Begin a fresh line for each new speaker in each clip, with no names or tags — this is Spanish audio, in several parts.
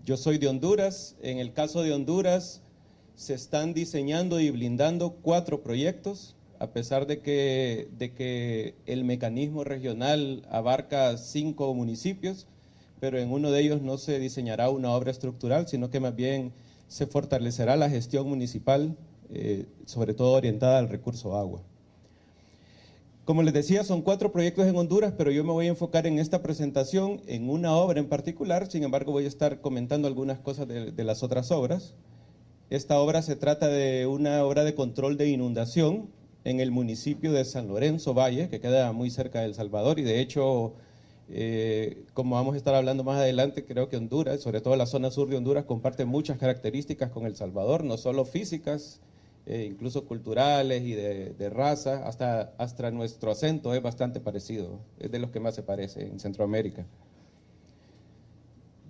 Yo soy de Honduras. En el caso de Honduras se están diseñando y blindando 4 proyectos, a pesar de que el mecanismo regional abarca 5 municipios, pero en uno de ellos no se diseñará una obra estructural, sino que más bien se fortalecerá la gestión municipal, sobre todo orientada al recurso agua. Como les decía, son 4 proyectos en Honduras, pero yo me voy a enfocar en esta presentación en una obra en particular. Sin embargo, voy a estar comentando algunas cosas de las otras obras. Esta obra se trata de una obra de control de inundación en el municipio de San Lorenzo Valle, que queda muy cerca de El Salvador, y de hecho, como vamos a estar hablando más adelante, creo que Honduras, sobre todo la zona sur de Honduras, comparte muchas características con El Salvador, no solo físicas, incluso culturales y de raza, hasta nuestro acento es bastante parecido, es de los que más se parece en Centroamérica.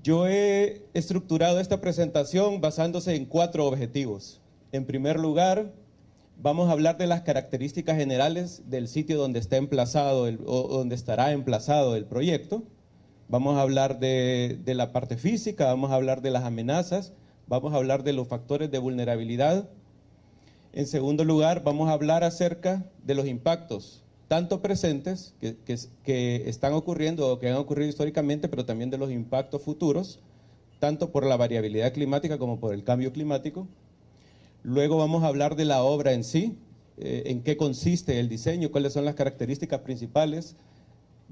Yo he estructurado esta presentación basándose en 4 objetivos. En primer lugar, vamos a hablar de las características generales del sitio donde está emplazado o donde estará emplazado el proyecto. Vamos a hablar de la parte física, vamos a hablar de las amenazas, vamos a hablar de los factores de vulnerabilidad. En segundo lugar, vamos a hablar acerca de los impactos, tanto presentes, que están ocurriendo o que han ocurrido históricamente, pero también de los impactos futuros, tanto por la variabilidad climática como por el cambio climático. Luego vamos a hablar de la obra en sí, en qué consiste el diseño, cuáles son las características principales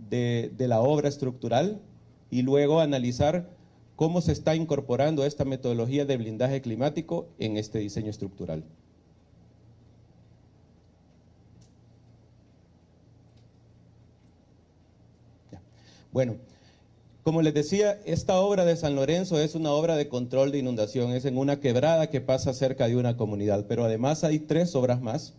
de la obra estructural, y luego analizar cómo se está incorporando esta metodología de blindaje climático en este diseño estructural. Bueno, como les decía, esta obra de San Lorenzo es una obra de control de inundación, es en una quebrada que pasa cerca de una comunidad, pero además hay 3 obras más.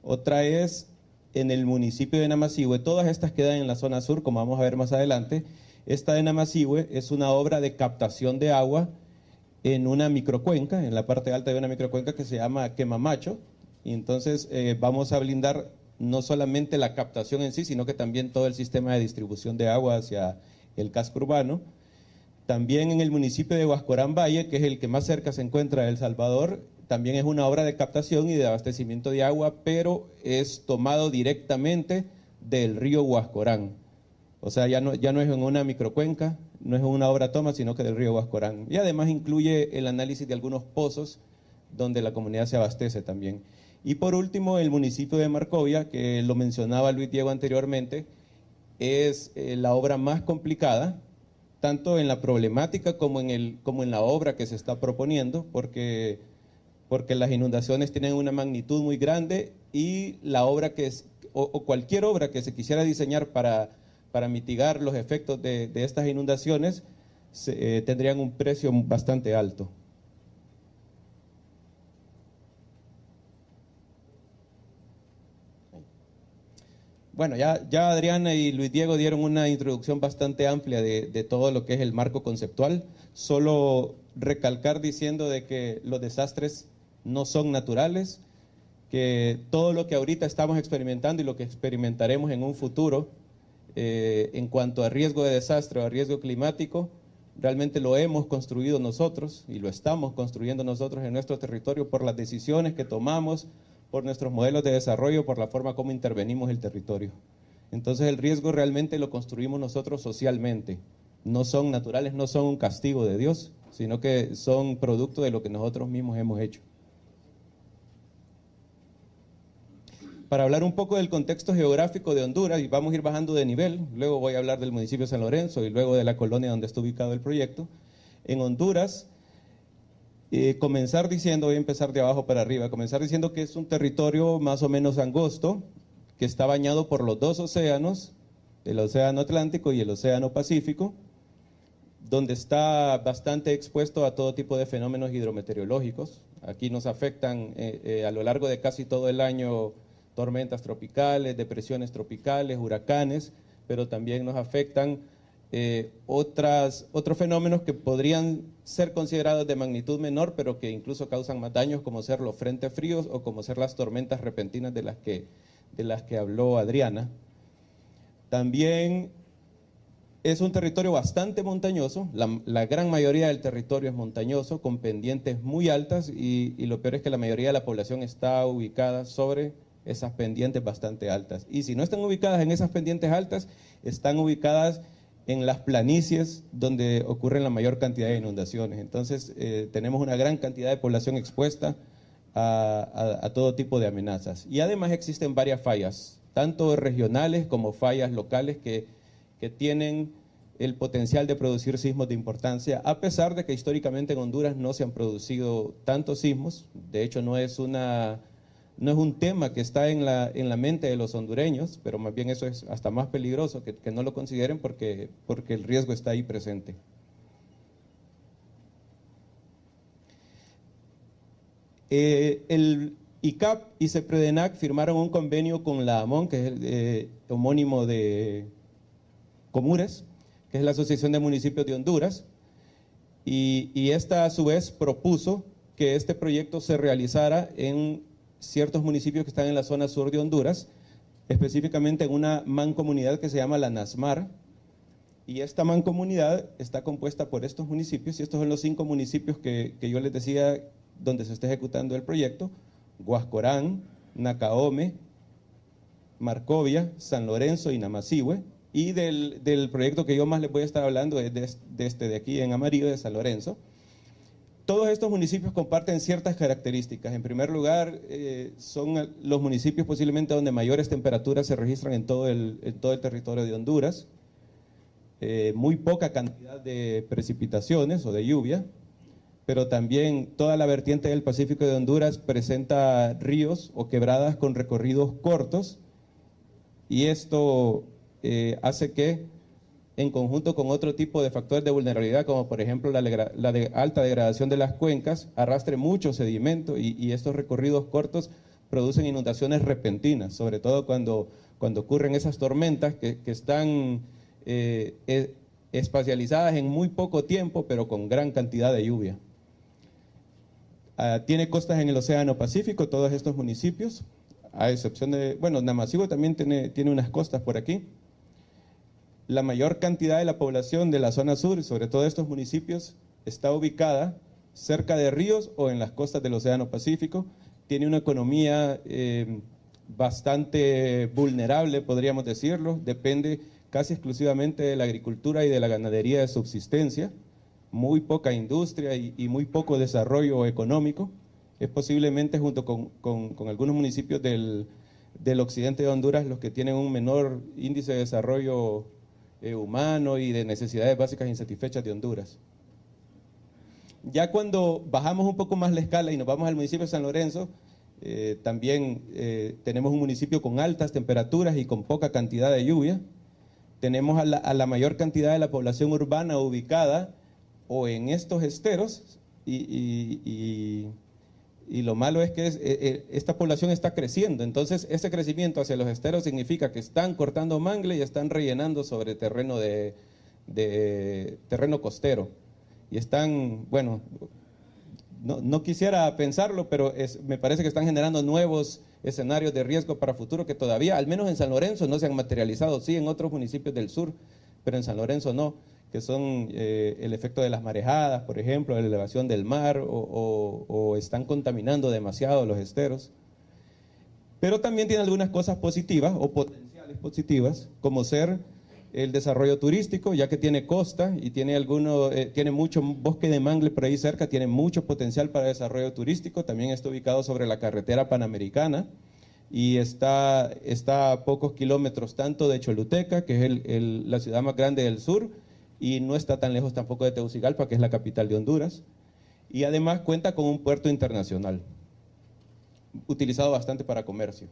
Otra es en el municipio de Namasihue, todas estas quedan en la zona sur, como vamos a ver más adelante. Esta de Namasihue es una obra de captación de agua en una microcuenca, en la parte alta de una microcuenca que se llama Quemamacho, y entonces vamos a blindar no solamente la captación en sí, sino que también todo el sistema de distribución de agua hacia el casco urbano. También en el municipio de Huascorán Valle, que es el que más cerca se encuentra de El Salvador, también es una obra de captación y de abastecimiento de agua, pero es tomado directamente del río Huascorán. O sea, ya no es en una microcuenca, no es una obra toma, sino que del río Huascorán. Y además incluye el análisis de algunos pozos donde la comunidad se abastece también. Y por último, el municipio de Marcovia, que lo mencionaba Luis Diego anteriormente, es la obra más complicada, tanto en la problemática como en la obra que se está proponiendo, porque las inundaciones tienen una magnitud muy grande y la obra o cualquier obra que se quisiera diseñar para mitigar los efectos de estas inundaciones tendrían un precio bastante alto. Bueno, ya Adriana y Luis Diego dieron una introducción bastante amplia de todo lo que es el marco conceptual. Solo recalcar diciendo de que los desastres no son naturales, que todo lo que ahorita estamos experimentando y lo que experimentaremos en un futuro en cuanto a riesgo de desastre o a riesgo climático, realmente lo hemos construido nosotros y lo estamos construyendo nosotros en nuestro territorio por las decisiones que tomamos, por nuestros modelos de desarrollo, por la forma como intervenimos el territorio. Entonces el riesgo realmente lo construimos nosotros socialmente, no son naturales, no son un castigo de Dios, sino que son producto de lo que nosotros mismos hemos hecho. Para hablar un poco del contexto geográfico de Honduras, y vamos a ir bajando de nivel, luego voy a hablar del municipio de San Lorenzo y luego de la colonia donde está ubicado el proyecto. En Honduras, voy a empezar de abajo para arriba, comenzar diciendo que es un territorio más o menos angosto, que está bañado por los 2 océanos, el océano Atlántico y el océano Pacífico, donde está bastante expuesto a todo tipo de fenómenos hidrometeorológicos. Aquí nos afectan a lo largo de casi todo el año tormentas tropicales, depresiones tropicales, huracanes, pero también nos afectan otros fenómenos que podrían ser considerados de magnitud menor, pero que incluso causan más daños, como ser los frentes fríos o como ser las tormentas repentinas de las que habló Adriana. También Es un territorio bastante montañoso, la gran mayoría del territorio es montañoso, con pendientes muy altas y lo peor es que la mayoría de la población está ubicada sobre esas pendientes bastante altas. Y si no están ubicadas en esas pendientes altas, están ubicadas en las planicies donde ocurren la mayor cantidad de inundaciones. Entonces tenemos una gran cantidad de población expuesta a todo tipo de amenazas. Y además existen varias fallas, tanto regionales como fallas locales que tienen el potencial de producir sismos de importancia, a pesar de que históricamente en Honduras no se han producido tantos sismos. De hecho, no es un tema que está en la mente de los hondureños, pero más bien eso es hasta más peligroso, que no lo consideren porque el riesgo está ahí presente. El ICAP y CEPREDENAC firmaron un convenio con la AMON, que es el homónimo de Comures, que es la Asociación de Municipios de Honduras, y esta a su vez propuso que este proyecto se realizara en ciertos municipios que están en la zona sur de Honduras, específicamente en una mancomunidad que se llama la NASMAR, y esta mancomunidad está compuesta por estos municipios, y estos son los 5 municipios que yo les decía donde se está ejecutando el proyecto: Huascorán, Nacaome, Marcovia, San Lorenzo y Namasihue. Y del proyecto que yo más les voy a estar hablando es de este de aquí en amarillo, de San Lorenzo. Todos estos municipios comparten ciertas características. En primer lugar, son los municipios posiblemente donde mayores temperaturas se registran en todo el territorio de Honduras. Muy poca cantidad de precipitaciones o de lluvia, pero también toda la vertiente del Pacífico de Honduras presenta ríos o quebradas con recorridos cortos, y esto hace que, en conjunto con otro tipo de factores de vulnerabilidad, como por ejemplo la de alta degradación de las cuencas, arrastre mucho sedimento, y estos recorridos cortos producen inundaciones repentinas, sobre todo cuando ocurren esas tormentas que están espacializadas en muy poco tiempo, pero con gran cantidad de lluvia. Tiene costas en el Océano Pacífico, todos estos municipios, a excepción de, bueno, Namasihue también tiene unas costas por aquí. La mayor cantidad de la población de la zona sur, sobre todo estos municipios, está ubicada cerca de ríos o en las costas del Océano Pacífico. Tiene una economía bastante vulnerable, podríamos decirlo. Depende casi exclusivamente de la agricultura y de la ganadería de subsistencia. Muy poca industria y muy poco desarrollo económico. Es posiblemente, junto con algunos municipios del occidente de Honduras, los que tienen un menor índice de desarrollo humano y de necesidades básicas insatisfechas de Honduras. Ya cuando bajamos un poco más la escala y nos vamos al municipio de San Lorenzo, también tenemos un municipio con altas temperaturas y con poca cantidad de lluvia. Tenemos a la mayor cantidad de la población urbana ubicada o en estos esteros, y lo malo es que esta población está creciendo. Entonces ese crecimiento hacia los esteros significa que están cortando mangle y están rellenando sobre terreno terreno costero, y están, bueno, no quisiera pensarlo, pero me parece que están generando nuevos escenarios de riesgo para futuro que todavía, al menos en San Lorenzo, no se han materializado. Sí en otros municipios del sur, pero en San Lorenzo no, que son el efecto de las marejadas, por ejemplo, la elevación del mar, o están contaminando demasiado los esteros. Pero también tiene algunas cosas positivas o potenciales positivas, como ser el desarrollo turístico, ya que tiene costa y tiene mucho bosque de mangle por ahí cerca, tiene mucho potencial para desarrollo turístico. También está ubicado sobre la carretera panamericana y está a pocos kilómetros tanto de Choluteca, que es la ciudad más grande del sur, y no está tan lejos tampoco de Tegucigalpa, que es la capital de Honduras. Y además cuenta con un puerto internacional, utilizado bastante para comercio.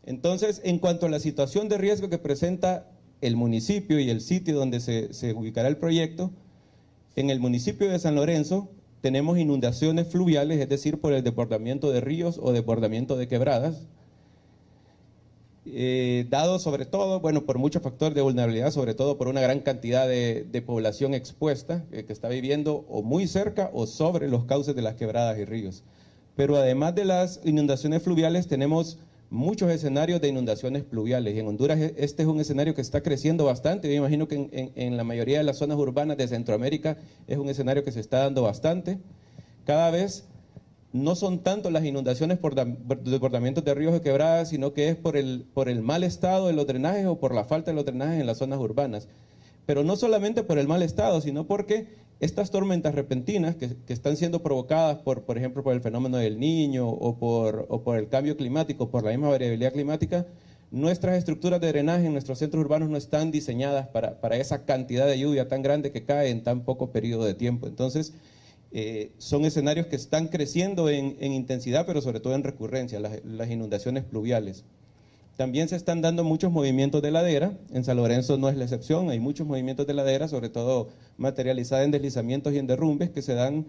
Entonces, en cuanto a la situación de riesgo que presenta el municipio y el sitio donde se ubicará el proyecto, en el municipio de San Lorenzo tenemos inundaciones fluviales, es decir, por el desbordamiento de ríos o desbordamiento de quebradas, dado sobre todo, bueno, por muchos factores de vulnerabilidad, sobre todo por una gran cantidad de población expuesta que está viviendo o muy cerca o sobre los cauces de las quebradas y ríos. Pero además de las inundaciones fluviales tenemos muchos escenarios de inundaciones pluviales. Y en Honduras este es un escenario que está creciendo bastante. Yo imagino que en la mayoría de las zonas urbanas de Centroamérica es un escenario que se está dando bastante. Cada vez no son tanto las inundaciones por desbordamientos de ríos o quebradas, sino que es por el mal estado de los drenajes o por la falta de los drenajes en las zonas urbanas. Pero no solamente por el mal estado, sino porque estas tormentas repentinas que están siendo provocadas por ejemplo, por el fenómeno del Niño o por el cambio climático, por la misma variabilidad climática, nuestras estructuras de drenaje en nuestros centros urbanos no están diseñadas para esa cantidad de lluvia tan grande que cae en tan poco periodo de tiempo. Entonces, son escenarios que están creciendo en intensidad, pero sobre todo en recurrencia, las inundaciones pluviales. También se están dando muchos movimientos de ladera, en San Lorenzo no es la excepción, hay muchos movimientos de ladera, sobre todo materializados en deslizamientos y en derrumbes que se dan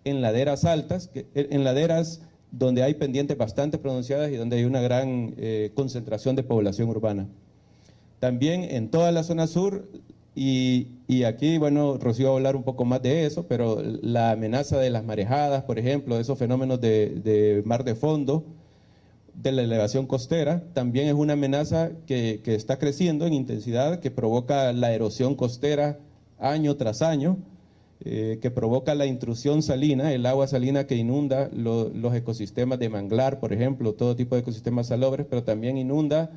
en laderas altas, en laderas donde hay pendientes bastante pronunciadas y donde hay una gran concentración de población urbana. También en toda la zona sur, y aquí, bueno, Rocío va a hablar un poco más de eso, pero la amenaza de las marejadas, por ejemplo, esos fenómenos de mar de fondo, de la elevación costera, también es una amenaza que está creciendo en intensidad, que provoca la erosión costera año tras año, que provoca la intrusión salina, el agua salina que inunda los ecosistemas de manglar, por ejemplo, todo tipo de ecosistemas salobres, pero también inunda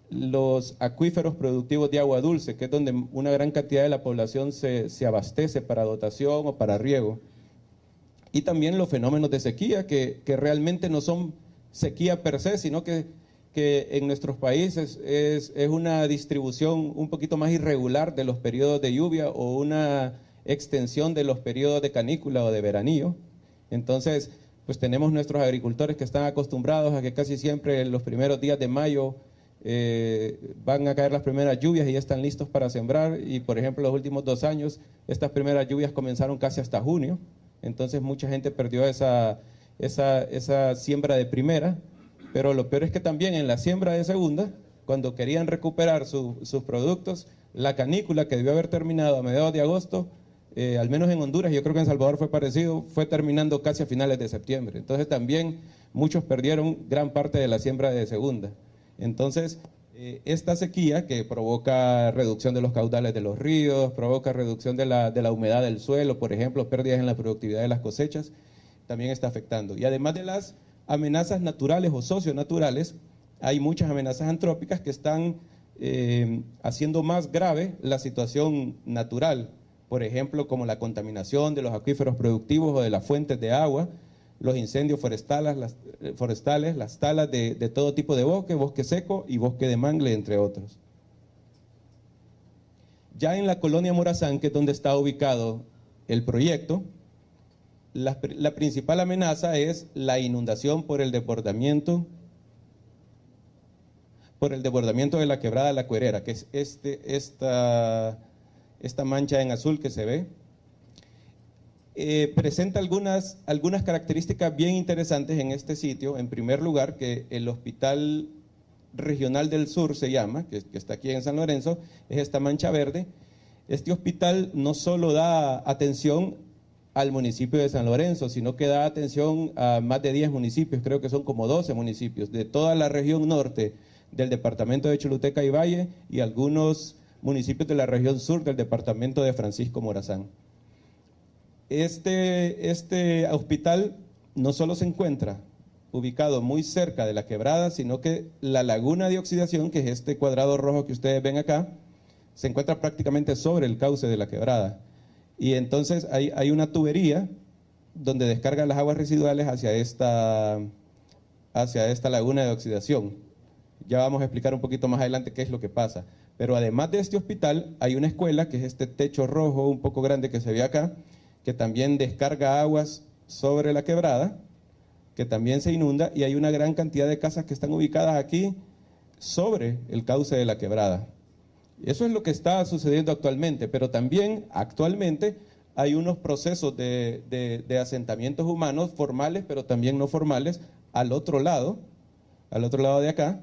los acuíferos productivos de agua dulce, que es donde una gran cantidad de la población se abastece para dotación o para riego. Y también los fenómenos de sequía, que realmente no son sequía per se, sino que en nuestros países es una distribución un poquito más irregular de los periodos de lluvia o una extensión de los periodos de canícula o de veranillo. Entonces, pues tenemos nuestros agricultores que están acostumbrados a que casi siempre en los primeros días de mayo van a caer las primeras lluvias y ya están listos para sembrar, y por ejemplo los últimos 2 años estas primeras lluvias comenzaron casi hasta junio, entonces mucha gente perdió esa siembra de primera, pero lo peor es que también en la siembra de segunda, cuando querían recuperar sus productos, la canícula que debió haber terminado a mediados de agosto, al menos en Honduras, yo creo que en Salvador fue parecido, fue terminando casi a finales de septiembre, entonces también muchos perdieron gran parte de la siembra de segunda. Entonces, esta sequía que provoca reducción de los caudales de los ríos, provoca reducción de la humedad del suelo, por ejemplo, pérdidas en la productividad de las cosechas, también está afectando. Y además de las amenazas naturales o socionaturales, hay muchas amenazas antrópicas que están haciendo más grave la situación natural, por ejemplo, como la contaminación de los acuíferos productivos o de las fuentes de agua, los incendios forestales, las talas de todo tipo de bosque seco y bosque de mangle, entre otros. Ya en la colonia Morazán, que es donde está ubicado el proyecto, la principal amenaza es la inundación por el desbordamiento de la quebrada La Cuerera, que es esta mancha en azul que se ve. Presenta algunas características bien interesantes en este sitio. En primer lugar, que el Hospital Regional del Sur se llama, que está aquí en San Lorenzo, es esta mancha verde. Este hospital no solo da atención al municipio de San Lorenzo, sino que da atención a más de 10 municipios, creo que son como 12 municipios, de toda la región norte del departamento de Choluteca y Valle y algunos municipios de la región sur del departamento de Francisco Morazán. Este hospital no solo se encuentra ubicado muy cerca de la quebrada, sino que la laguna de oxidación, que es este cuadrado rojo que ustedes ven acá, se encuentra prácticamente sobre el cauce de la quebrada. Y entonces hay una tubería donde descargan las aguas residuales hacia esta laguna de oxidación. Ya vamos a explicar un poquito más adelante qué es lo que pasa. Pero además de este hospital, hay una escuela, que es este techo rojo un poco grande que se ve acá, que también descarga aguas sobre la quebrada, que también se inunda, y hay una gran cantidad de casas que están ubicadas aquí sobre el cauce de la quebrada. Eso es lo que está sucediendo actualmente, pero también actualmente hay unos procesos de asentamientos humanos formales, pero también no formales, al otro lado de acá,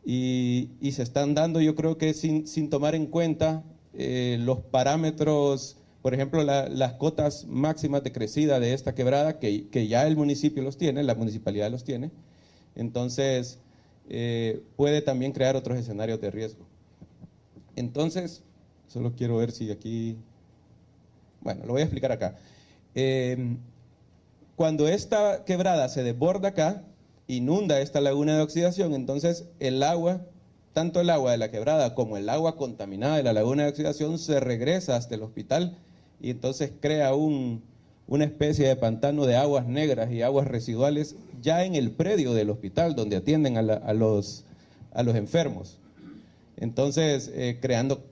y se están dando, yo creo que sin tomar en cuenta los parámetros. Por ejemplo, las cotas máximas de crecida de esta quebrada, que ya el municipio los tiene, la municipalidad los tiene. Entonces, puede también crear otros escenarios de riesgo. Entonces, solo quiero ver si aquí... Bueno, lo voy a explicar acá. Cuando esta quebrada se desborda acá, inunda esta laguna de oxidación, entonces el agua, tanto el agua de la quebrada como el agua contaminada de la laguna de oxidación se regresa hasta el hospital y entonces crea una especie de pantano de aguas negras y aguas residuales ya en el predio del hospital donde atienden a los enfermos. Entonces, creando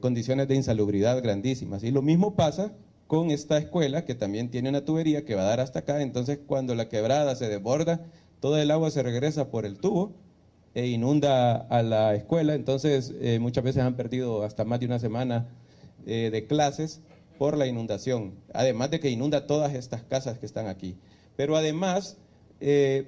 condiciones de insalubridad grandísimas. Y lo mismo pasa con esta escuela, que también tiene una tubería que va a dar hasta acá. Entonces, cuando la quebrada se desborda, todo el agua se regresa por el tubo e inunda a la escuela. Entonces, muchas veces han perdido hasta más de una semana de clases por la inundación. Además de que inunda todas estas casas que están aquí. Pero además,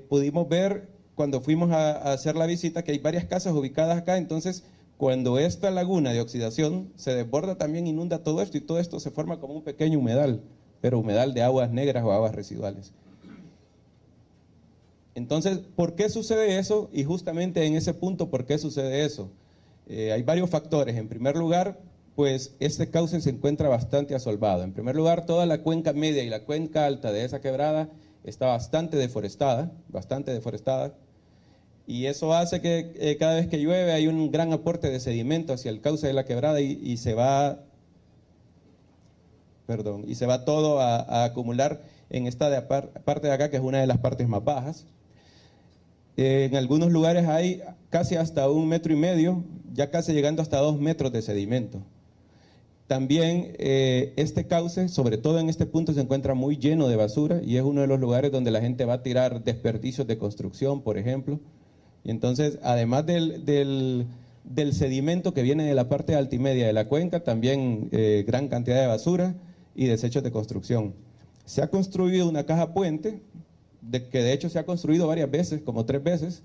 pudimos ver cuando fuimos a hacer la visita que hay varias casas ubicadas acá. Entonces, cuando esta laguna de oxidación se desborda, también inunda todo esto y todo esto se forma como un pequeño humedal, pero humedal de aguas negras o aguas residuales. Entonces, ¿por qué sucede eso? Y justamente en ese punto, ¿por qué sucede eso? Hay varios factores. En primer lugar, pues este cauce se encuentra bastante asolvado. En primer lugar, toda la cuenca media y la cuenca alta de esa quebrada está bastante deforestada, y eso hace que cada vez que llueve hay un gran aporte de sedimento hacia el cauce de la quebrada y se va todo a acumular en esta parte de acá, que es una de las partes más bajas. En algunos lugares hay casi hasta 1,5 metros, ya casi llegando hasta 2 metros de sedimento. También este cauce, sobre todo en este punto, se encuentra muy lleno de basura y es uno de los lugares donde la gente va a tirar desperdicios de construcción, por ejemplo. Y entonces, además del sedimento que viene de la parte alta y media de la cuenca, también gran cantidad de basura y desechos de construcción. Se ha construido una caja puente, que de hecho se ha construido varias veces, como 3 veces,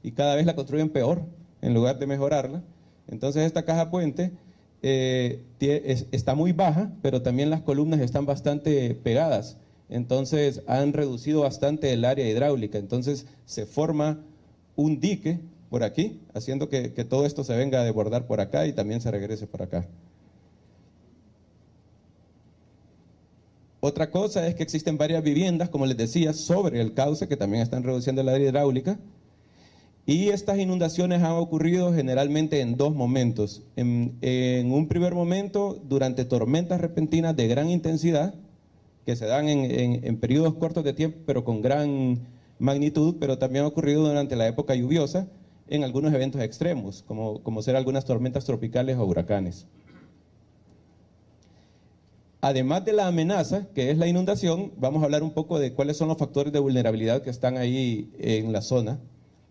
y cada vez la construyen peor, en lugar de mejorarla. Entonces esta caja puente está muy baja, pero también las columnas están bastante pegadas. Entonces han reducido bastante el área hidráulica. Entonces se forma un dique por aquí, haciendo que todo esto se venga a desbordar por acá y también se regrese por acá. Otra cosa es que existen varias viviendas, como les decía, sobre el cauce, que también están reduciendo el área hidráulica. Y estas inundaciones han ocurrido generalmente en 2 momentos. En un primer momento, durante tormentas repentinas de gran intensidad, que se dan en periodos cortos de tiempo, pero con gran magnitud, pero también ha ocurrido durante la época lluviosa, en algunos eventos extremos, como ser algunas tormentas tropicales o huracanes. Además de la amenaza, que es la inundación, vamos a hablar un poco de cuáles son los factores de vulnerabilidad que están ahí en la zona.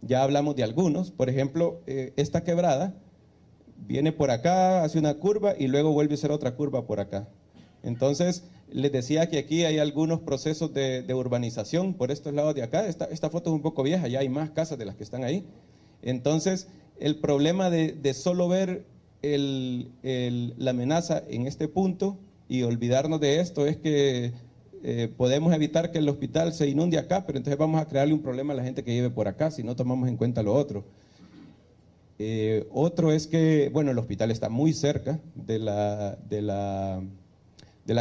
Ya hablamos de algunos. Por ejemplo, esta quebrada viene por acá, hace una curva y luego vuelve a hacer otra curva por acá. Entonces, les decía que aquí hay algunos procesos de urbanización por estos lados de acá. Esta foto es un poco vieja, ya hay más casas de las que están ahí. Entonces, el problema de solo ver la amenaza en este punto y olvidarnos de esto es que podemos evitar que el hospital se inunde acá, pero entonces vamos a crearle un problema a la gente que vive por acá si no tomamos en cuenta lo otro. Otro es que, bueno, el hospital está muy cerca de la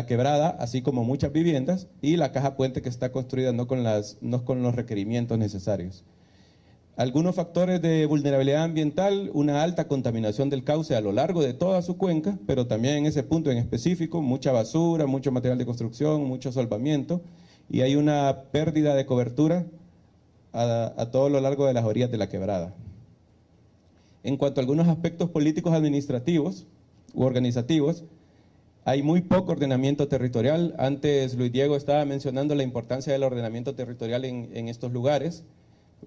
quebrada, así como muchas viviendas, y la caja puente que está construida no con los requerimientos necesarios. Algunos factores de vulnerabilidad ambiental: una alta contaminación del cauce a lo largo de toda su cuenca, pero también en ese punto en específico, mucha basura, mucho material de construcción, mucho solvamiento, y hay una pérdida de cobertura a todo lo largo de las orillas de la quebrada. En cuanto a algunos aspectos políticos administrativos u organizativos, hay muy poco ordenamiento territorial. Antes Luis Diego estaba mencionando la importancia del ordenamiento territorial en estos lugares.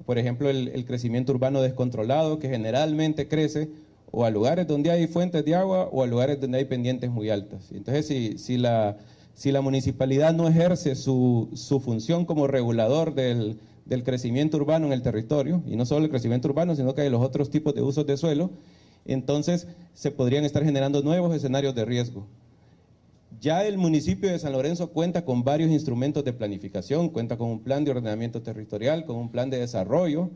Por ejemplo, el crecimiento urbano descontrolado, que generalmente crece o a lugares donde hay fuentes de agua o a lugares donde hay pendientes muy altas. Entonces, si la municipalidad no ejerce su función como regulador del crecimiento urbano en el territorio, y no solo el crecimiento urbano, sino que hay los otros tipos de usos de suelo, entonces se podrían estar generando nuevos escenarios de riesgo. Ya el municipio de San Lorenzo cuenta con varios instrumentos de planificación, cuenta con un plan de ordenamiento territorial, con un plan de desarrollo,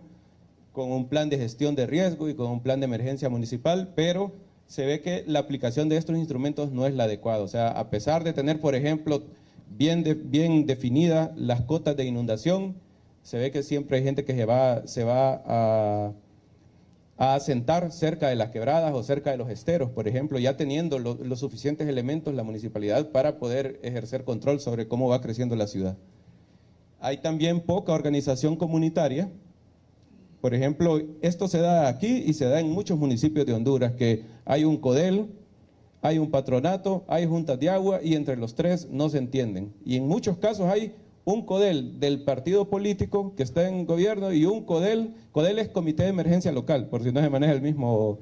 con un plan de gestión de riesgo y con un plan de emergencia municipal, pero se ve que la aplicación de estos instrumentos no es la adecuada. O sea, a pesar de tener, por ejemplo, bien definidas las cotas de inundación, se ve que siempre hay gente que se va a asentar cerca de las quebradas o cerca de los esteros, por ejemplo, ya teniendo los suficientes elementos la municipalidad para poder ejercer control sobre cómo va creciendo la ciudad. Hay también poca organización comunitaria. Por ejemplo, esto se da aquí y se da en muchos municipios de Honduras, que hay un CODEL, hay un patronato, hay juntas de agua y entre los tres no se entienden. Y en muchos casos hay un CODEL del partido político que está en gobierno y un CODEL es Comité de Emergencia Local, por si no se maneja el mismo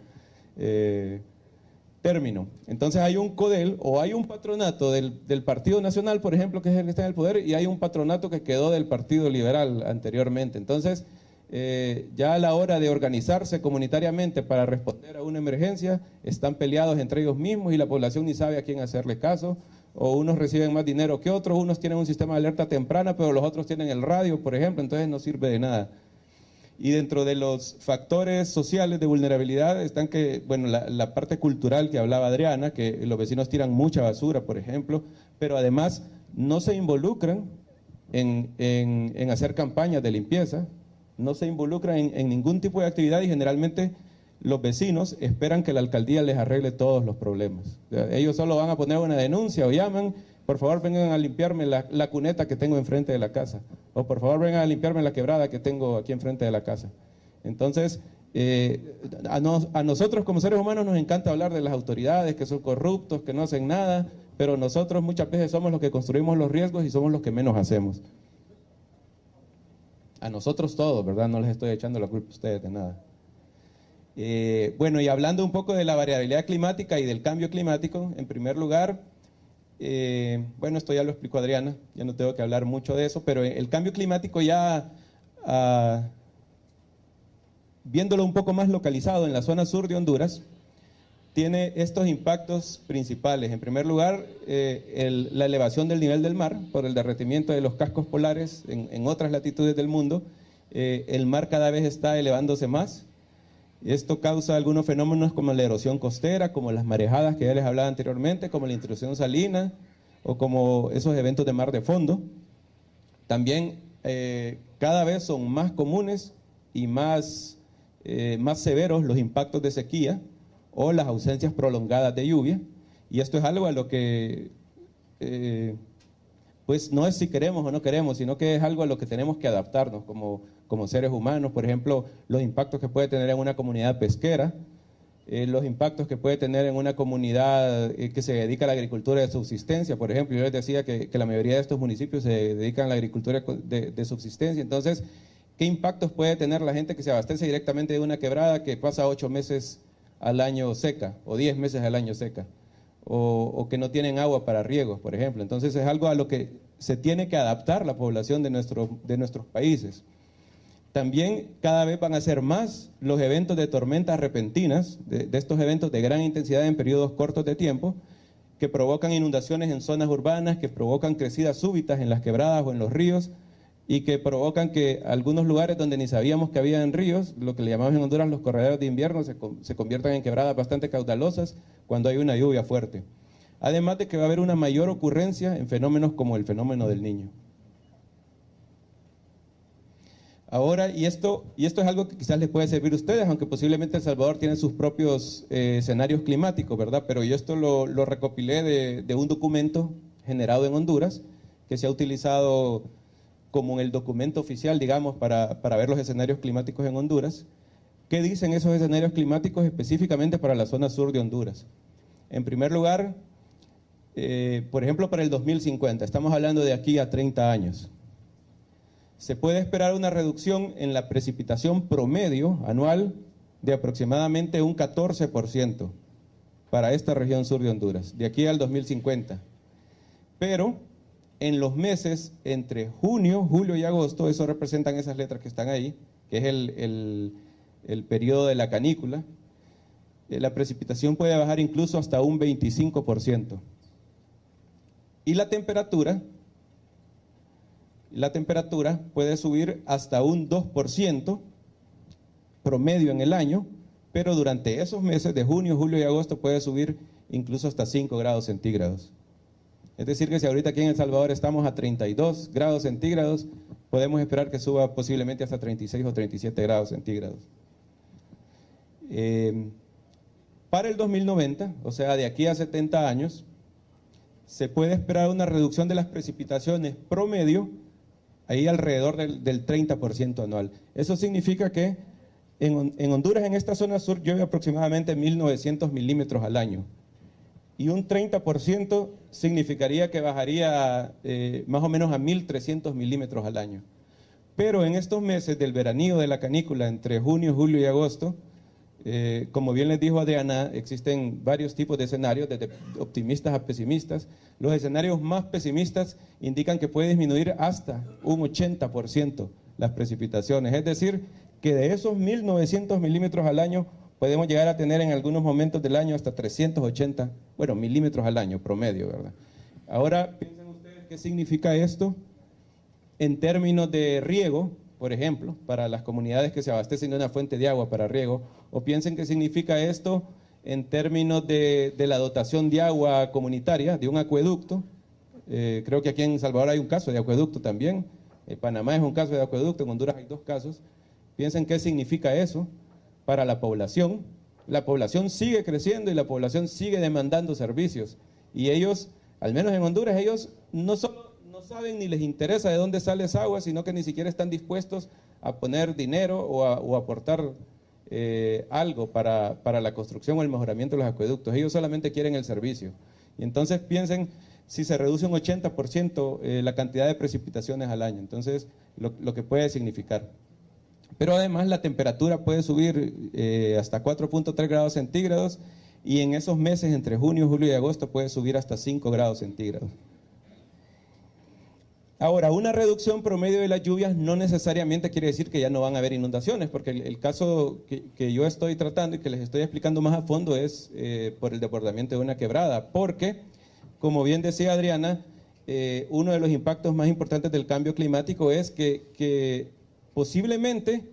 término. Entonces hay un CODEL o hay un patronato del Partido Nacional, por ejemplo, que es el que está en el poder, y hay un patronato que quedó del Partido Liberal anteriormente. Entonces, ya a la hora de organizarse comunitariamente para responder a una emergencia, están peleados entre ellos mismos y la población ni sabe a quién hacerle caso, o unos reciben más dinero que otros, unos tienen un sistema de alerta temprana, pero los otros tienen el radio, por ejemplo, entonces no sirve de nada. Y dentro de los factores sociales de vulnerabilidad están que, bueno, la parte cultural que hablaba Adriana, que los vecinos tiran mucha basura, por ejemplo, pero además no se involucran en hacer campañas de limpieza, no se involucran en ningún tipo de actividad y generalmente los vecinos esperan que la alcaldía les arregle todos los problemas. O sea, ellos solo van a poner una denuncia o llaman, por favor vengan a limpiarme la cuneta que tengo enfrente de la casa, o por favor vengan a limpiarme la quebrada que tengo aquí enfrente de la casa. Entonces, a nosotros como seres humanos nos encanta hablar de las autoridades que son corruptos, que no hacen nada, pero nosotros muchas veces somos los que construimos los riesgos y somos los que menos hacemos. A nosotros todos, ¿verdad? No les estoy echando la culpa a ustedes de nada. Bueno, y hablando un poco de la variabilidad climática y del cambio climático, en primer lugar, bueno, esto ya lo explicó Adriana, ya no tengo que hablar mucho de eso, pero el cambio climático ya, viéndolo un poco más localizado en la zona sur de Honduras, tiene estos impactos principales. En primer lugar, la elevación del nivel del mar por el derretimiento de los cascos polares en otras latitudes del mundo. El mar cada vez está elevándose más. Esto causa algunos fenómenos como la erosión costera, como las marejadas que ya les hablaba anteriormente, como la intrusión salina o como esos eventos de mar de fondo. También cada vez son más comunes y más severos los impactos de sequía o las ausencias prolongadas de lluvia, y esto es algo a lo que pues no es si queremos o no queremos, sino que es algo a lo que tenemos que adaptarnos como seres humanos. Por ejemplo, los impactos que puede tener en una comunidad pesquera, los impactos que puede tener en una comunidad que se dedica a la agricultura de subsistencia. Por ejemplo, yo les decía que la mayoría de estos municipios se dedican a la agricultura de subsistencia. Entonces, ¿qué impactos puede tener la gente que se abastece directamente de una quebrada que pasa 8 meses al año seca o 10 meses al año seca, o que no tienen agua para riegos, por ejemplo? Entonces es algo a lo que se tiene que adaptar la población de nuestros países. También cada vez van a ser más los eventos de tormentas repentinas, de estos eventos de gran intensidad en periodos cortos de tiempo, que provocan inundaciones en zonas urbanas, que provocan crecidas súbitas en las quebradas o en los ríos, y que provocan que algunos lugares donde ni sabíamos que había en ríos, lo que le llamamos en Honduras los corredores de invierno, se conviertan en quebradas bastante caudalosas cuando hay una lluvia fuerte. Además de que va a haber una mayor ocurrencia en fenómenos como el fenómeno del Niño. Ahora, y esto es algo que quizás les puede servir a ustedes, aunque posiblemente El Salvador tiene sus propios escenarios climáticos, ¿verdad? Pero yo esto lo recopilé de un documento generado en Honduras, que se ha utilizado como el documento oficial, digamos, para ver los escenarios climáticos en Honduras. ¿Qué dicen esos escenarios climáticos específicamente para la zona sur de Honduras? En primer lugar, por ejemplo, para el 2050, estamos hablando de aquí a 30 años. Se puede esperar una reducción en la precipitación promedio anual de aproximadamente un 14% para esta región sur de Honduras, de aquí al 2050. Pero en los meses entre junio, julio y agosto, eso representan esas letras que están ahí, que es el periodo de la canícula, la precipitación puede bajar incluso hasta un 25%. Y la temperatura puede subir hasta un 2% promedio en el año, pero durante esos meses de junio, julio y agosto puede subir incluso hasta 5 grados centígrados. Es decir, que si ahorita aquí en El Salvador estamos a 32 grados centígrados, podemos esperar que suba posiblemente hasta 36 o 37 grados centígrados. Para el 2090, o sea, de aquí a 70 años, se puede esperar una reducción de las precipitaciones promedio ahí alrededor del 30% anual. Eso significa que en Honduras, en esta zona sur, llueve aproximadamente 1.900 milímetros al año. Y un 30% significaría que bajaría más o menos a 1.300 milímetros al año. Pero en estos meses del veranillo de la canícula, entre junio, julio y agosto, como bien les dijo Adriana, existen varios tipos de escenarios, desde optimistas a pesimistas. Los escenarios más pesimistas indican que puede disminuir hasta un 80% las precipitaciones. Es decir, que de esos 1.900 milímetros al año, podemos llegar a tener en algunos momentos del año hasta 380, bueno, milímetros al año promedio, ¿verdad? Ahora, piensen ustedes qué significa esto en términos de riego, por ejemplo, para las comunidades que se abastecen de una fuente de agua para riego, o piensen qué significa esto en términos de la dotación de agua comunitaria, de un acueducto. Creo que aquí en Salvador hay un caso de acueducto también, Panamá es un caso de acueducto, en Honduras hay 2 casos. Piensen qué significa eso para la población. La población sigue creciendo y la población sigue demandando servicios. Y ellos, al menos en Honduras, ellos no solo no saben ni les interesa de dónde sale esa agua, sino que ni siquiera están dispuestos a poner dinero o a aportar algo para la construcción o el mejoramiento de los acueductos. Ellos solamente quieren el servicio. Y entonces piensen si se reduce un 80% la cantidad de precipitaciones al año. Entonces, lo que puede significar. Pero además la temperatura puede subir hasta 4.3 grados centígrados y en esos meses entre junio, julio y agosto puede subir hasta 5 grados centígrados. Ahora, una reducción promedio de las lluvias no necesariamente quiere decir que ya no van a haber inundaciones, porque el caso que yo estoy tratando y que les estoy explicando más a fondo es por el desbordamiento de una quebrada, porque, como bien decía Adriana, uno de los impactos más importantes del cambio climático es que posiblemente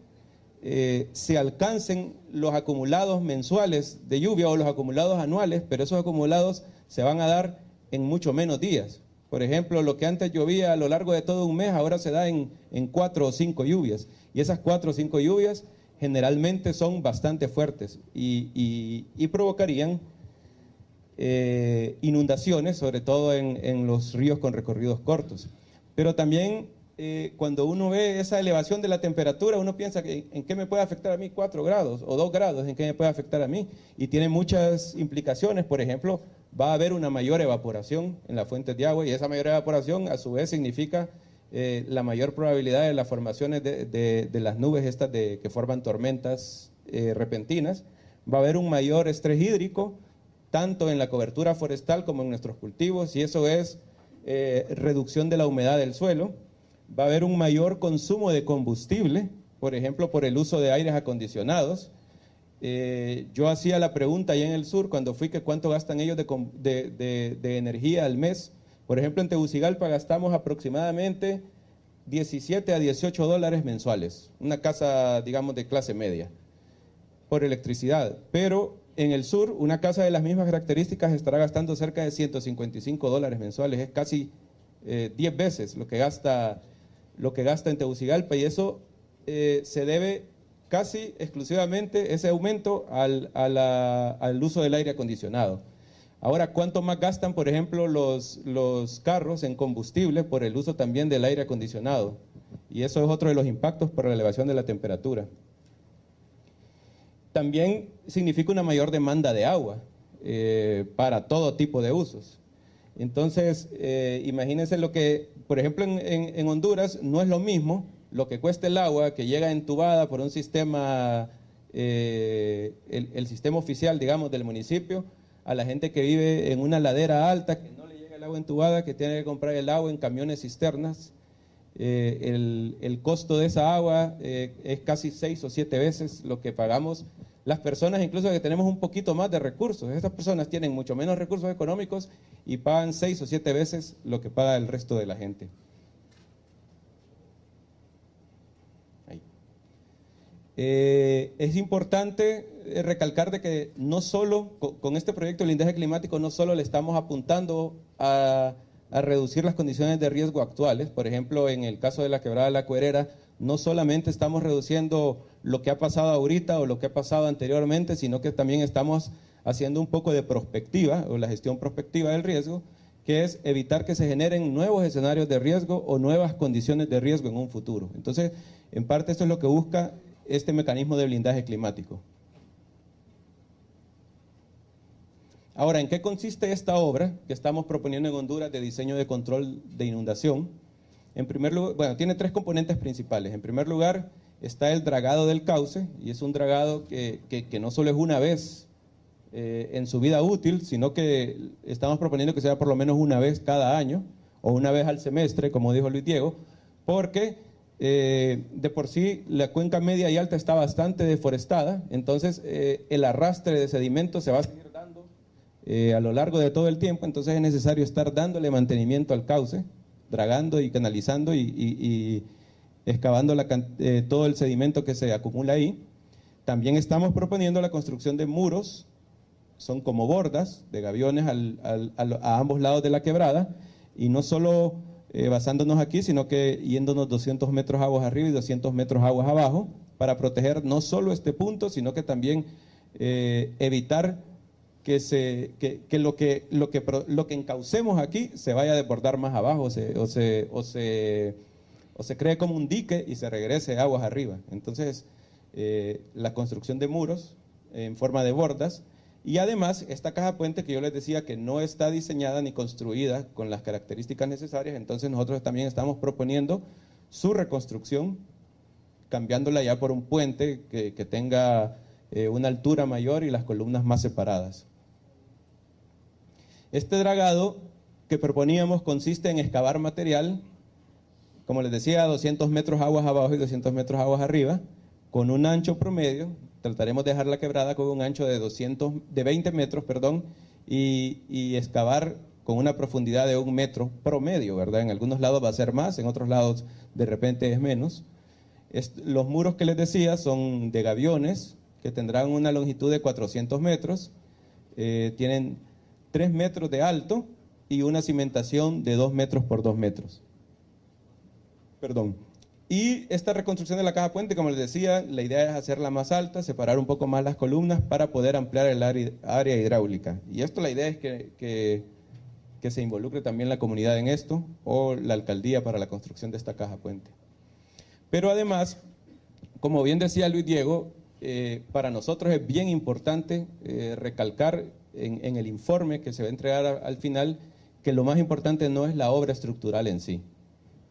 se alcancen los acumulados mensuales de lluvia o los acumulados anuales, pero esos acumulados se van a dar en mucho menos días. Por ejemplo, lo que antes llovía a lo largo de todo un mes, ahora se da en 4 o 5 lluvias. Y esas 4 o 5 lluvias generalmente son bastante fuertes y provocarían inundaciones, sobre todo en los ríos con recorridos cortos. Pero también cuando uno ve esa elevación de la temperatura, uno piensa que en qué me puede afectar a mí 4 grados o 2 grados, en qué me puede afectar a mí. Y tiene muchas implicaciones. Por ejemplo, va a haber una mayor evaporación en las fuentes de agua y esa mayor evaporación a su vez significa la mayor probabilidad de las formaciones de las nubes estas que forman tormentas repentinas. Va a haber un mayor estrés hídrico, tanto en la cobertura forestal como en nuestros cultivos, y eso es reducción de la humedad del suelo. Va a haber un mayor consumo de combustible, por ejemplo, por el uso de aires acondicionados. Yo hacía la pregunta allá en el sur, cuando fui, que cuánto gastan ellos de energía al mes. Por ejemplo, en Tegucigalpa gastamos aproximadamente 17 a 18 dólares mensuales, una casa, digamos, de clase media, por electricidad. Pero en el sur, una casa de las mismas características estará gastando cerca de 155 dólares mensuales, es casi 10 veces lo que gasta en Tegucigalpa, y eso se debe casi exclusivamente, ese aumento, al uso del aire acondicionado. Ahora, ¿cuánto más gastan, por ejemplo, los carros en combustible por el uso también del aire acondicionado? Y eso es otro de los impactos por la elevación de la temperatura. También significa una mayor demanda de agua para todo tipo de usos. Entonces, imagínense lo que, por ejemplo, en Honduras no es lo mismo lo que cuesta el agua que llega entubada por un sistema, el sistema oficial, digamos, del municipio, a la gente que vive en una ladera alta, que no le llega el agua entubada, que tiene que comprar el agua en camiones cisternas. El costo de esa agua es casi 6 o 7 veces lo que pagamos las personas, incluso que tenemos un poquito más de recursos. Estas personas tienen mucho menos recursos económicos y pagan 6 o 7 veces lo que paga el resto de la gente. Ahí. Es importante recalcar de que no solo, con este proyecto de blindaje climático, no solo le estamos apuntando a reducir las condiciones de riesgo actuales. Por ejemplo, en el caso de la quebrada de la Cuerera, no solamente estamos reduciendo lo que ha pasado ahorita o lo que ha pasado anteriormente, sino que también estamos haciendo un poco de prospectiva o la gestión prospectiva del riesgo, que es evitar que se generen nuevos escenarios de riesgo o nuevas condiciones de riesgo en un futuro. Entonces, en parte esto es lo que busca este mecanismo de blindaje climático. Ahora, ¿en qué consiste esta obra que estamos proponiendo en Honduras de diseño de control de inundación? En primer lugar, bueno, tiene tres componentes principales. En primer lugar, está el dragado del cauce, y es un dragado que no solo es una vez en su vida útil, sino que estamos proponiendo que sea por lo menos una vez cada año, o una vez al semestre, como dijo Luis Diego, porque de por sí la cuenca media y alta está bastante deforestada, entonces el arrastre de sedimentos se va a seguir dando a lo largo de todo el tiempo, entonces es necesario estar dándole mantenimiento al cauce, dragando y canalizando y excavando todo el sedimento que se acumula ahí. También estamos proponiendo la construcción de muros, son como bordas de gaviones a ambos lados de la quebrada, y no solo basándonos aquí, sino que yéndonos 200 metros aguas arriba y 200 metros aguas abajo, para proteger no solo este punto, sino que también evitar que lo que encaucemos aquí se vaya a desbordar más abajo o se cree como un dique y se regrese aguas arriba. Entonces, la construcción de muros en forma de bordas, y además esta caja puente que yo les decía que no está diseñada ni construida con las características necesarias, entonces nosotros también estamos proponiendo su reconstrucción, cambiándola ya por un puente que tenga una altura mayor y las columnas más separadas. Este dragado que proponíamos consiste en excavar material, como les decía, 200 metros aguas abajo y 200 metros aguas arriba, con un ancho promedio. Trataremos de dejar la quebrada con un ancho de 20 metros, y excavar con una profundidad de 1 metro promedio, ¿verdad? En algunos lados va a ser más, en otros lados de repente es menos. Los muros que les decía son de gaviones, que tendrán una longitud de 400 metros, tienen 3 metros de alto y una cimentación de 2 metros por 2 metros. Y esta reconstrucción de la caja puente, como les decía, la idea es hacerla más alta, separar un poco más las columnas para poder ampliar el área hidráulica. Y esto, la idea es que se involucre también la comunidad en esto, o la alcaldía para la construcción de esta caja puente. Pero además, como bien decía Luis Diego, para nosotros es bien importante recalcar en el informe que se va a entregar al final, que lo más importante no es la obra estructural en sí,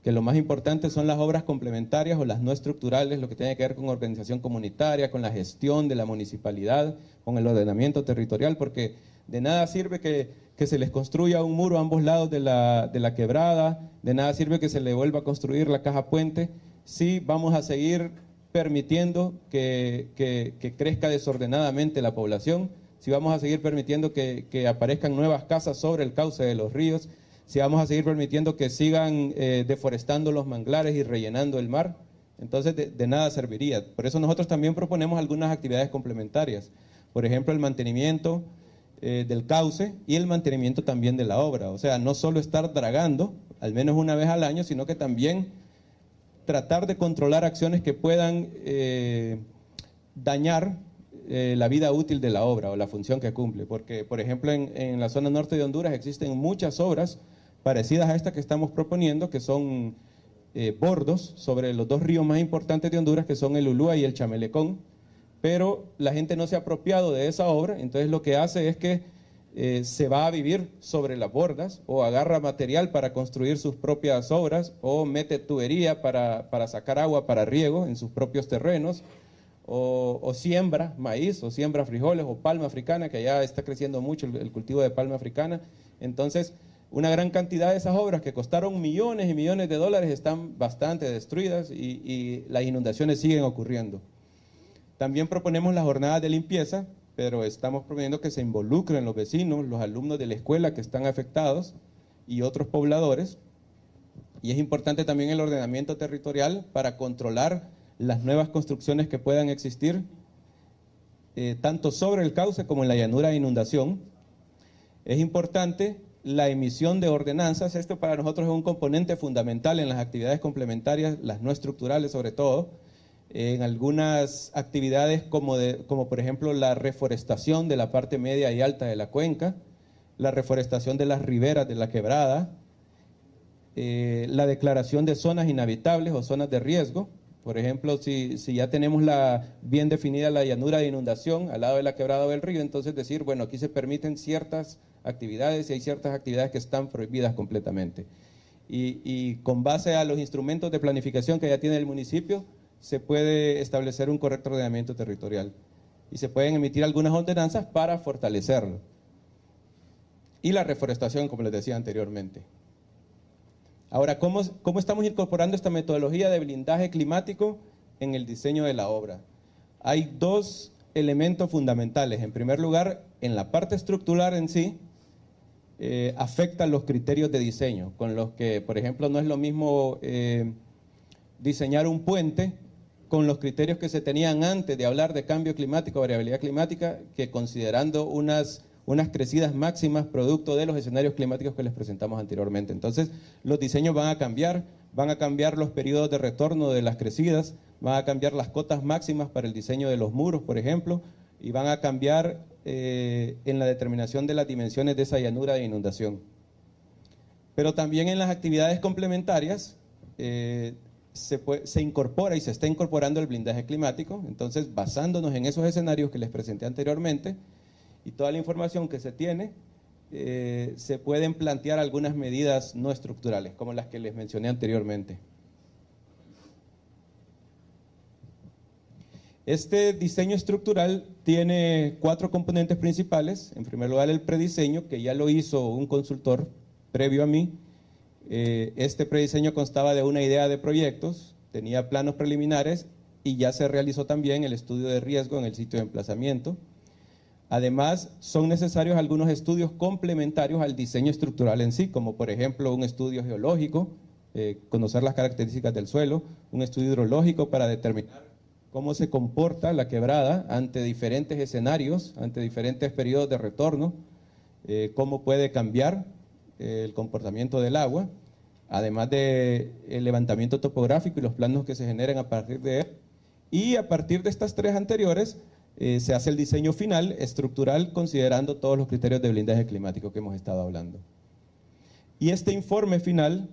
que lo más importante son las obras complementarias o las no estructurales, lo que tiene que ver con organización comunitaria, con la gestión de la municipalidad, con el ordenamiento territorial, porque de nada sirve que se les construya un muro a ambos lados de la quebrada, de nada sirve que se le vuelva a construir la caja puente, si vamos a seguir permitiendo que crezca desordenadamente la población, si vamos a seguir permitiendo que aparezcan nuevas casas sobre el cauce de los ríos, si vamos a seguir permitiendo que sigan deforestando los manglares y rellenando el mar, entonces de nada serviría. Por eso nosotros también proponemos algunas actividades complementarias, por ejemplo el mantenimiento del cauce y el mantenimiento también de la obra, o sea, no solo estar dragando, al menos una vez al año, sino que también tratar de controlar acciones que puedan dañar la vida útil de la obra o la función que cumple, porque por ejemplo en la zona norte de Honduras existen muchas obras parecidas a esta que estamos proponiendo, que son bordos sobre los dos ríos más importantes de Honduras, que son el Ulúa y el Chamelecón, pero la gente no se ha apropiado de esa obra, entonces lo que hace es que se va a vivir sobre las bordas, o agarra material para construir sus propias obras, o mete tubería para sacar agua para riego en sus propios terrenos, o siembra maíz, o siembra frijoles, o palma africana, que allá está creciendo mucho el cultivo de palma africana. Entonces, una gran cantidad de esas obras que costaron millones y millones de dólares están bastante destruidas y las inundaciones siguen ocurriendo. También proponemos las jornadas de limpieza, pero estamos proponiendo que se involucren los vecinos, los alumnos de la escuela que están afectados y otros pobladores. Y es importante también el ordenamiento territorial para controlar las nuevas construcciones que puedan existir, tanto sobre el cauce como en la llanura de inundación. Es importante la emisión de ordenanzas. Esto para nosotros es un componente fundamental en las actividades complementarias, las no estructurales sobre todo, en algunas actividades como por ejemplo la reforestación de la parte media y alta de la cuenca, la reforestación de las riberas de la quebrada, la declaración de zonas inhabitables o zonas de riesgo. Por ejemplo, si ya tenemos bien definida la llanura de inundación al lado de la quebrada o del río, entonces decir, bueno, aquí se permiten ciertas actividades y hay ciertas actividades que están prohibidas completamente. Y con base a los instrumentos de planificación que ya tiene el municipio, se puede establecer un correcto ordenamiento territorial y se pueden emitir algunas ordenanzas para fortalecerlo. Y la reforestación, como les decía anteriormente. Ahora, ¿cómo estamos incorporando esta metodología de blindaje climático en el diseño de la obra? Hay dos elementos fundamentales. En primer lugar, en la parte estructural en sí, afectan los criterios de diseño, con los que, por ejemplo, no es lo mismo diseñar un puente con los criterios que se tenían antes de hablar de cambio climático, variabilidad climática, que considerando unas crecidas máximas producto de los escenarios climáticos que les presentamos anteriormente. Entonces, los diseños van a cambiar los periodos de retorno de las crecidas, van a cambiar las cotas máximas para el diseño de los muros, por ejemplo, y van a cambiar en la determinación de las dimensiones de esa llanura de inundación. Pero también en las actividades complementarias se incorpora y se está incorporando el blindaje climático. Entonces, basándonos en esos escenarios que les presenté anteriormente, y toda la información que se tiene, se pueden plantear algunas medidas no estructurales, como las que les mencioné anteriormente. Este diseño estructural tiene 4 componentes principales. En primer lugar, el prediseño, que ya lo hizo un consultor previo a mí. Este prediseño constaba de una idea de proyectos, tenía planos preliminares y ya se realizó también el estudio de riesgo en el sitio de emplazamiento. Además, son necesarios algunos estudios complementarios al diseño estructural en sí, como por ejemplo un estudio geológico, conocer las características del suelo, un estudio hidrológico para determinar cómo se comporta la quebrada ante diferentes escenarios, ante diferentes periodos de retorno, cómo puede cambiar el comportamiento del agua, además del levantamiento topográfico y los planos que se generen a partir de él. Y a partir de estas 3 anteriores, se hace el diseño final estructural considerando todos los criterios de blindaje climático que hemos estado hablando. Y este informe final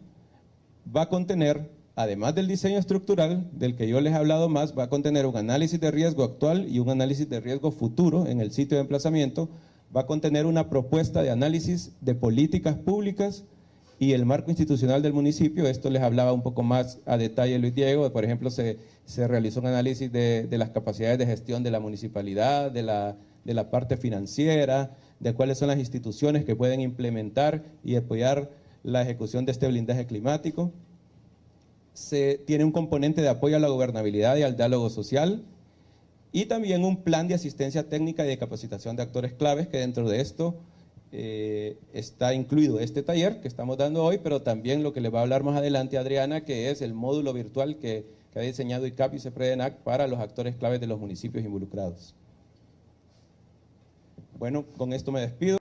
va a contener, además del diseño estructural, del que yo les he hablado más, va a contener un análisis de riesgo actual y un análisis de riesgo futuro en el sitio de emplazamiento, va a contener una propuesta de análisis de políticas públicas y el marco institucional del municipio. Esto les hablaba un poco más a detalle Luis Diego. Por ejemplo, se realizó un análisis de las capacidades de gestión de la municipalidad, de la parte financiera, de cuáles son las instituciones que pueden implementar y apoyar la ejecución de este blindaje climático. Se tiene un componente de apoyo a la gobernabilidad y al diálogo social, y también un plan de asistencia técnica y de capacitación de actores claves, que dentro de esto está incluido este taller que estamos dando hoy, pero también lo que le va a hablar más adelante Adriana, que es el módulo virtual que ha diseñado ICAP y CEPREDENAC para los actores claves de los municipios involucrados. Bueno, con esto me despido.